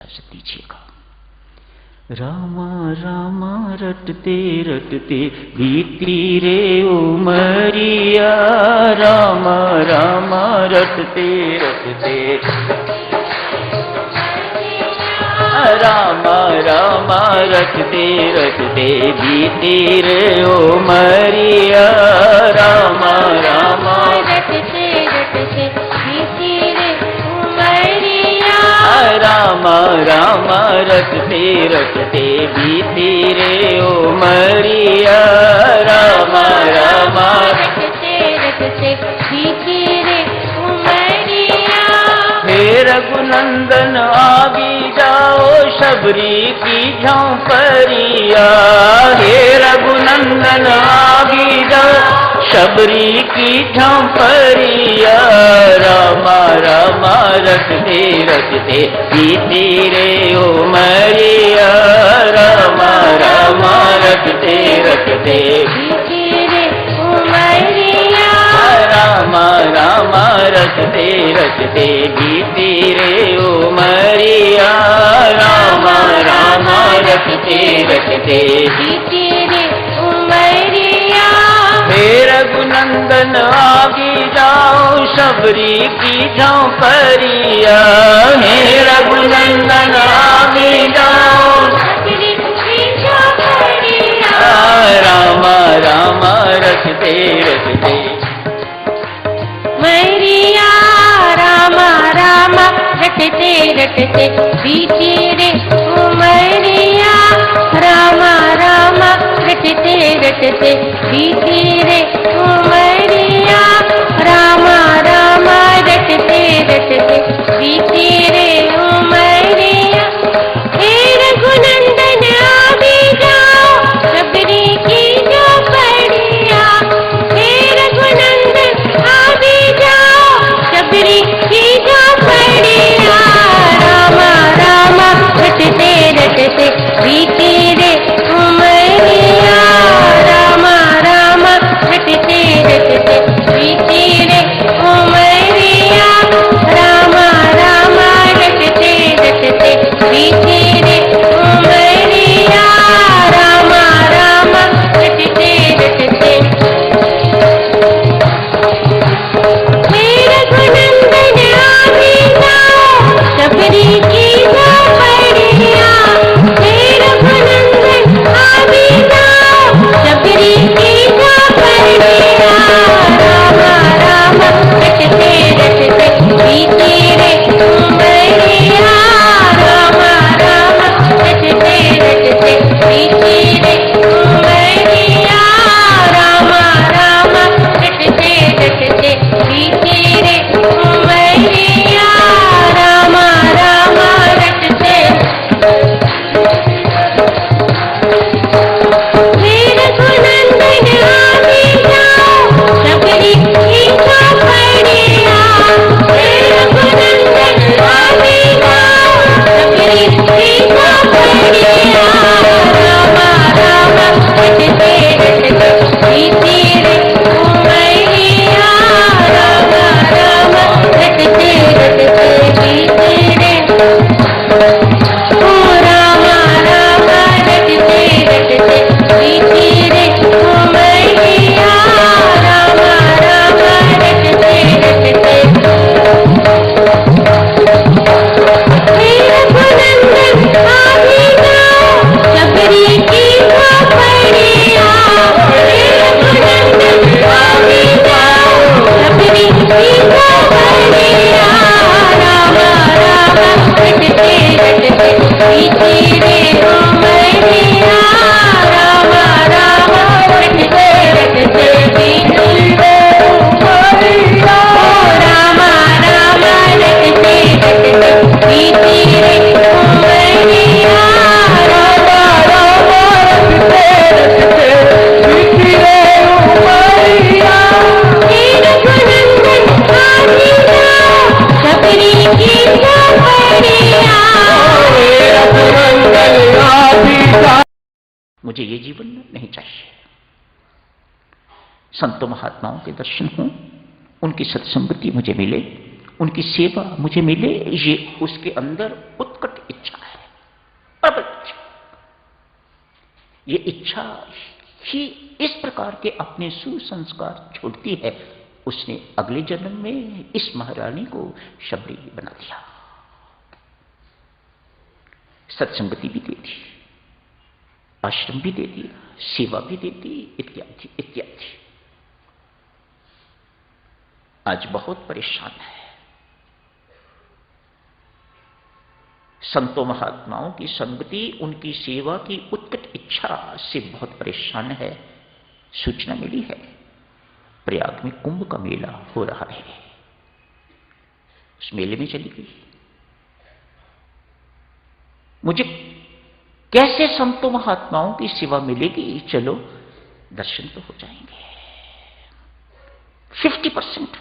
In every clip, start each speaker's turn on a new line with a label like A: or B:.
A: बस दीजिएगा। रामा रामा रटते रटते बीती रे उमरिया, रामा रामा रटते रटते, रामा रामा रटते रटते बीती रे उमरिया, रामा रामा
B: रटते रटते बीती रे उमरिया,
A: रामा रामा रटते रटते बीती रे उमरिया, रामा रामा
B: रटते रटते बीती रे उमरिया।
A: हे रघुनंदन आगे जाओ शबरी की झोंपड़िया, हे रघुनंदन आगे जाओ शबरी की झोंपड़िया, रामा रामा रटते रटते बीती रे उमरिया, रामा रामा रटते रटते
B: बीती रे उमरिया,
A: रामा रामा रटते रटते बीती रे उमरिया, रामा रामा रटते रटते
B: बीती रे उमरिया।
A: हे रघुनंदन आगे जाओ शबरी की झोंपड़िया, हे रघुनंदन आगे जाओ
B: शबरी की झोंपड़िया,
A: रामा रामा रटते रटते
B: उमरिया, रामा रामा रटते रटते बीती रे उमरिया, रामा रामा रटते रटते बीती रे उमरिया, रामा रामा रटते रटते बीती रे उमरिया। हे रघुनंदन आगे जाओ शबरी की झोंपड़िया, हे रघुनंदन आगे जाओ शबरी की झोंपड़िया, रामा रामा रटते रटते बीती रे उमरिया, रामा रामा रटते रटते बीती रे उमरिया, रामा रामा रटते रटते बीती रे उमरिया, रामा रामा रटते रटते। हे रघुनंदन आगे जाओ शबरी की झोंपड़िया, हे रघुनंदन आगे जाओ शबरी की झोंपड़िया, रामा रामा रटते रटते बीती रे उमरिया, रामा रामा रटते रटते बीती रे उमरिया, रामा रामा रटते रटते बीती रे उमरिया, रामा रामा रटते। हे रघुनंदन आगे जाओ शबरी की झोंपड़िया, हे रघुनंदन आगे जाओ शबरी की झोंपड़िया, रामा रामा रटते रटते बीती रे उमरिया, रामा रामा रटते रटते बीती रे, ओ रामा रामा रटते रटते बीती रे उमरिया, रामा रामा रटते रटते। हे रघुनंदन आगे जाओ शबरी की झोंपड़िया, हे रघुनंदन आगे जाओ शबरी की झोंपड़िया, रामा रामा रटते रटते बीती रे उमरिया, रामा रामा रटते रटते बीती रे उमरिया, रामा रामा रटते रटते बीती रे उमरिया, रामा रामा रटते रटते बीती रे उमरिया। हे रघुनंदन आगे जाओ शबरी की झोंपड़िया, हे रघुनंदन आगे जाओ।
A: मुझे ये जीवन नहीं चाहिए। संतों महात्माओं के दर्शन हों, उनकी सत्संगति मुझे मिले, उनकी सेवा मुझे मिले, ये उसके अंदर उत्कट इच्छा है। ये इच्छा ही इस प्रकार के अपने सुसंस्कार छोड़ती है। उसने अगले जन्म में इस महारानी को शबरी बना दिया, सत्संगति भी दे दी, आश्रम भी दे दिया, सेवा भी दे दी, इत्यादि इत्यादि। आज बहुत परेशान है, संतों महात्माओं की संगति, उनकी सेवा की उत्कट इच्छा से बहुत परेशान है। सूचना मिली है प्रयाग में कुंभ का मेला हो रहा है, उस मेले में चली गई। मुझे कैसे संतों महात्माओं की सेवा मिलेगी? चलो दर्शन तो हो जाएंगे। 50%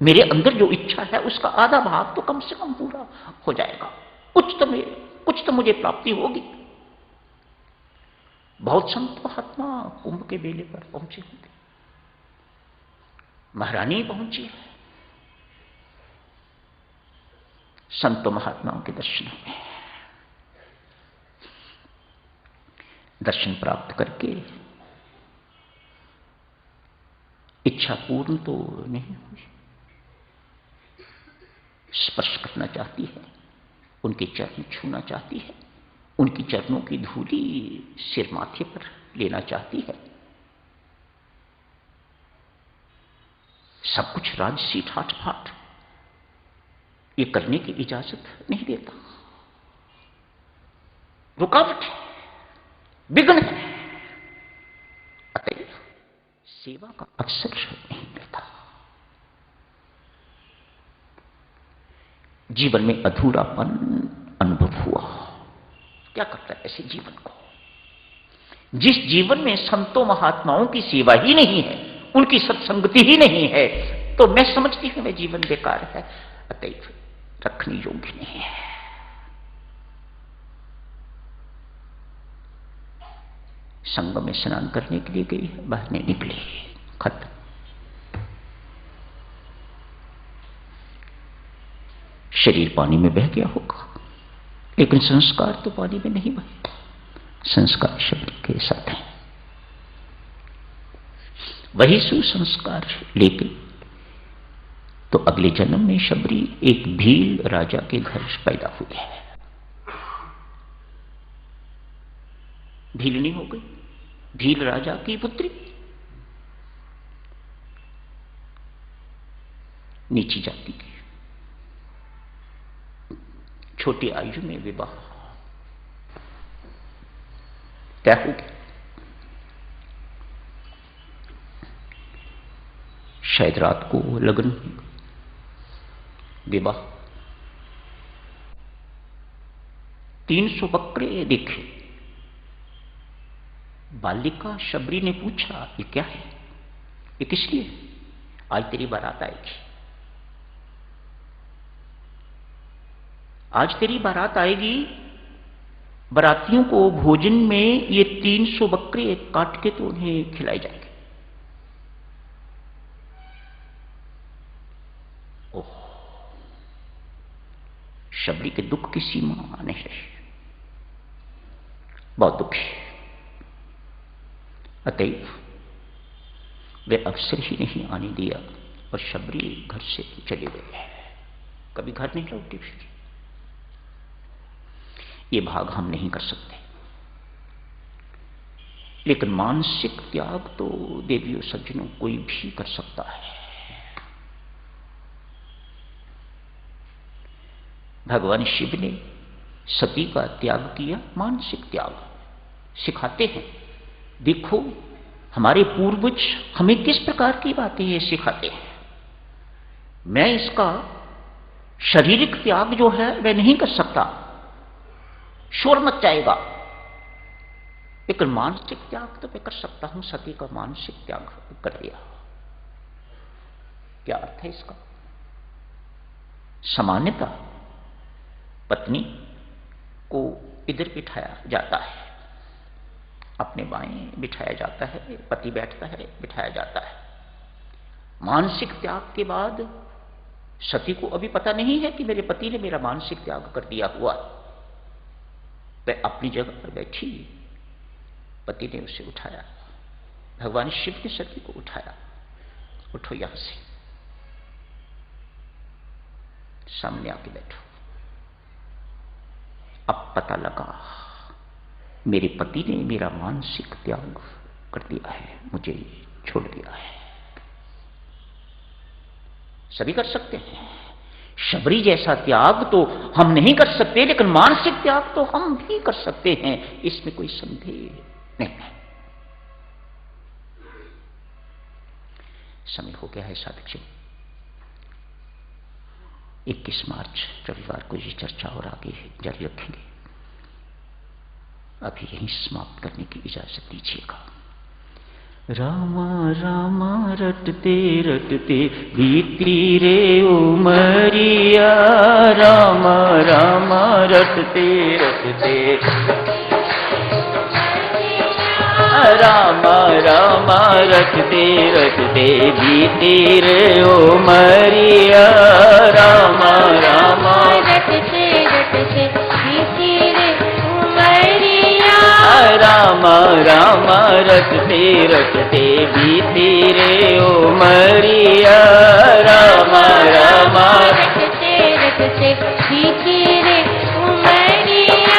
A: मेरे अंदर जो इच्छा है उसका आधा भाग तो कम से कम पूरा हो जाएगा। कुछ तो मुझे प्राप्ति होगी। बहुत संत महात्मा कुंभ के मेले पर पहुंचे होंगे, महारानी पहुंची है संत महात्माओं के दर्शनों में। दर्शन प्राप्त करके इच्छा पूर्ण तो नहीं हुई, स्पर्श करना चाहती है, उनके चरण छूना चाहती है, उनकी चरणों की धूली सिर माथे पर लेना चाहती है। सब कुछ राजसी ठाट फाट ये करने की इजाजत नहीं देता, रुकावट है, विघ्न है। अतएव सेवा का अवसर नहीं मिलता। जीवन में अधूरापन अनुभव हुआ। क्या करता है ऐसे जीवन को? जिस जीवन में संतों महात्माओं की सेवा ही नहीं है, उनकी सत्संगति ही नहीं है, तो मैं समझती हूं वह जीवन बेकार है, अतएव रखने योग्य नहीं है। संगम में स्नान करने के लिए गई, बाहर नहीं निकली, खत्म। शरीर पानी में बह गया होगा, लेकिन संस्कार तो पानी में नहीं बहे। संस्कार शबरी के साथ है, वही सुसंस्कार लेके तो अगले जन्म में शबरी एक भील राजा के घर पैदा हुई है। भीलनी हो गई, भील राजा की पुत्री। नीची जाति की, छोटी आयु में विवाह तय हो गया। शायद रात को लगन, विवाह। 300 बकरे देखे। बालिका शबरी ने पूछा, ये क्या है? ये किस लिए? आज तेरी बारात आएगी, आज तेरी बारात आएगी। बारातियों को भोजन में ये 300 बकरे काट के तो उन्हें खिलाए जाएंगे। ओह, शबरी के दुख की सीमा नहीं रही, बहुत दुखी। अतएव वे अवसर ही नहीं आने दिया और शबरी घर से चले गए। कभी घर नहीं लौटी फिर। ये भाग हम नहीं कर सकते, लेकिन मानसिक त्याग तो देवियों सज्जनों कोई भी कर सकता है। भगवान शिव ने सती का त्याग किया, मानसिक त्याग सिखाते हैं। देखो हमारे पूर्वज हमें किस प्रकार की बातें सिखाते हैं। मैं इसका शारीरिक त्याग जो है वह नहीं कर सकता, शोर मच जाएगा, लेकिन मानसिक त्याग तो मैं कर सकता हूं। सती का मानसिक त्याग कर दिया। क्या अर्थ है इसका? सामान्यता पत्नी को इधर बिठाया जाता है, अपने बाएं बिठाया जाता है, पति बैठता है, बिठाया जाता है। मानसिक त्याग के बाद सती को अभी पता नहीं है कि मेरे पति ने मेरा मानसिक त्याग कर दिया हुआ। वह अपनी जगह पर बैठी पति ने उसे उठाया, भगवान शिव ने सती को उठाया, उठो यहां से, सामने आके बैठो। अब पता लगा मेरे पति ने मेरा मानसिक त्याग कर दिया है, मुझे छोड़ दिया है। सभी कर सकते हैं, शबरी जैसा त्याग तो हम नहीं कर सकते, लेकिन मानसिक त्याग तो हम भी कर सकते हैं, इसमें कोई संदेह नहीं है। समय हो गया है साधक जी, 21 मार्च रविवार को ये चर्चा और आगे जारी रखेंगे। अभी यहीं समाप्त करने की इजाजत दीजिएगा। रामा रामा रटते रटते बीती रे उमरिया, रामा रामा रटते रटते, रामा रामा रटते रटते बीती रे उमरिया, रामा रामा रटते रटते बीती रे उमरिया, रामा रामा रटते रटते बीती रे उमरिया, रामा रामा रटते रटते बीती रे उमरिया।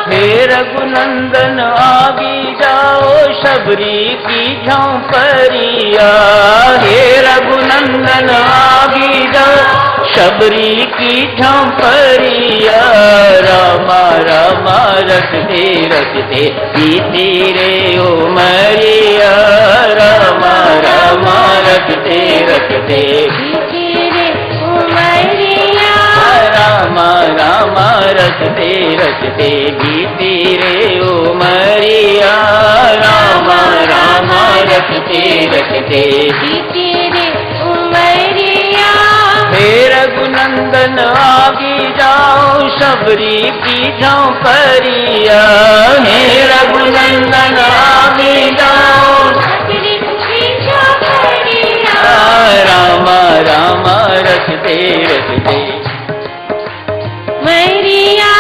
A: हे रघुनंदन आगे जाओ शबरी की झोंपड़िया, हे रघुनंदन आगे जाओ शबरी की झोंपड़िया, रामा रामा रटते रटते बीती रे उमरिया, रामा रामा रटते रटते बीती रे उमरिया, रामा रामा रटते रटते बीती रे उमरिया, रामा रामा रटते रटते बीती रे उमरिया। हे रघुनंदन आगे जाओ शबरी की झोंपड़िया, हे रघुनंदन आगे जाओ शबरी की झोंपड़िया, रामा रामा रटते रटते मरिया,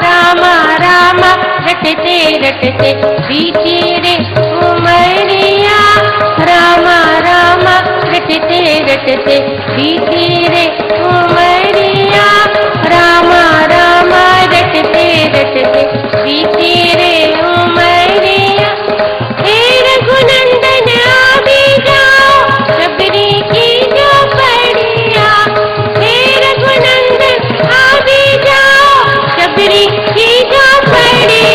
A: रामा रामा रटते रटते बीती रे उमरिया, रामा रामा रटते रटते बीती रे उमरिया, रामा रामा रटते रटते बीती रे उमरिया। हे रघुनंदन आगे जाओ शबरी की झोंपड़िया, हे रघुनंदन आगे जाओ शबरी की झोंपड़िया,